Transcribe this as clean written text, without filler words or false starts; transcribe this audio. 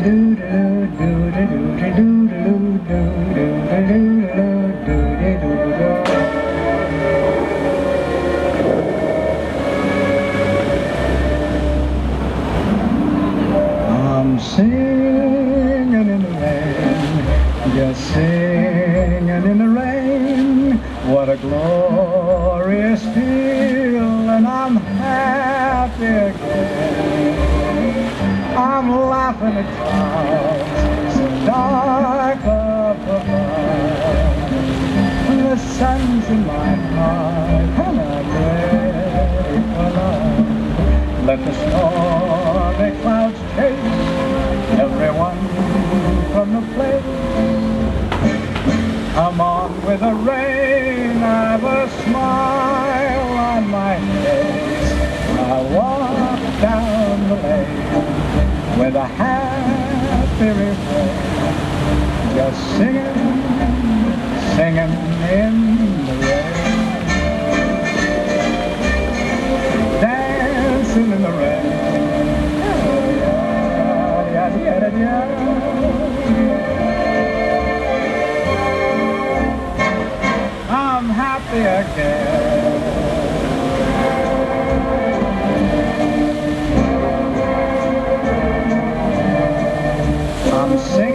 I'm singing in the rain, just singing in the rain. What a glorious feeling, I'm happy again. I'm laughing at clouds so dark up above. The sun's in my heart and I'm ready for love. Let the stormy clouds chase everyone from the place. Come on with the rain, I've a smile on my face. I walk down the lane with a happy refrain, just singing, singing in the rain, dancing in the rain. I'm happy again. I'm singing